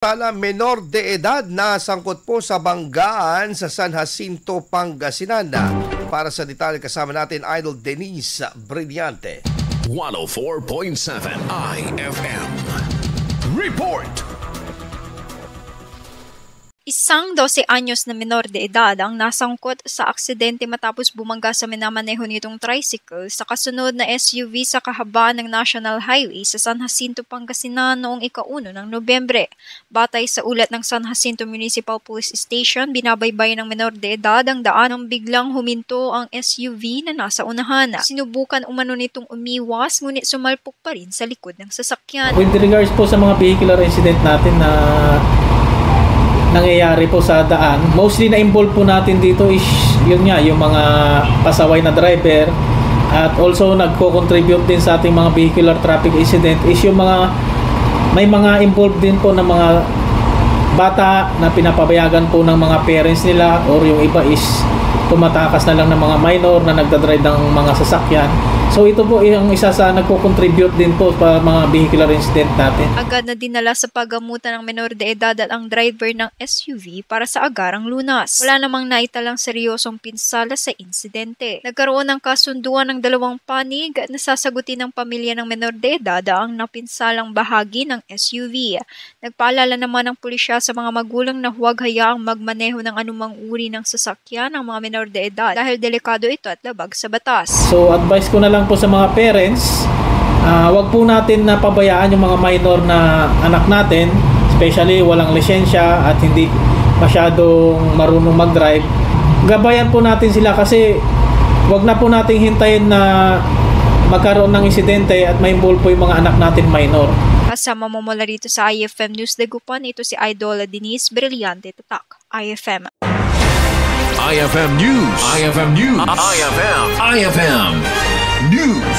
Tala menor de edad na sangkot po sa banggaan sa San Jacinto, Pangasinan. Para sa detalye kasama natin Idol Denise Brillante. 104.7 IFM Report. Isang 12 anyos na menor de edad ang nasangkot sa aksidente matapos bumangga sa minamaneho nitong tricycle sa kasunod na SUV sa kahabaan ng National Highway sa San Jacinto, Pangasinan noong ika-1 ng Nobyembre. Batay sa ulat ng San Jacinto Municipal Police Station, binabaybayin ng menor de edad ang daan nang biglang huminto ang SUV na nasa unahan. Sinubukan umano nitong umiwas ngunit sumalpok pa rin sa likod ng sasakyan. With regards po sa mga vehicular incident natin na nangyayari po sa daan, mostly na-involve po natin dito is yun nga, yung mga pasaway na driver, at also nagko-contribute din sa ating mga vehicular traffic incident is yung mga may mga involved din po ng mga bata na pinapabayagan po ng mga parents nila, or yung iba is tumatakas na lang ng mga minor na nagdadrive ng mga sasakyan. So ito po yung isa sa nagko-contribute din po sa mga vehicular incident natin. Agad na dinala sa paggamutan ng menor de edad at ang driver ng SUV para sa agarang lunas. Wala namang naitalang seryosong pinsala sa insidente. Nagkaroon ng kasunduan ng dalawang panig at nasasagutin ng pamilya ng menor de edad ang napinsalang bahagi ng SUV. Nagpaalala naman ng pulisya sa mga magulang na huwag hayaang magmaneho ng anumang uri ng sasakyan ng mga menor de edad dahil delikado ito at labag sa batas. So advice ko na lang po sa mga parents, wag po natin na pabayaan yung mga minor na anak natin, especially walang lisensya at hindi masyadong marunong mag-drive. Gabayan po natin sila kasi wag na po nating hintayin na magkaroon ng insidente at ma-involve po yung mga anak natin minor. Kasama mo mula rito sa IFM News Dagupan, ito si Idol Denise Brillante, Tatak, IFM. IFM News. IFM News. IFM News.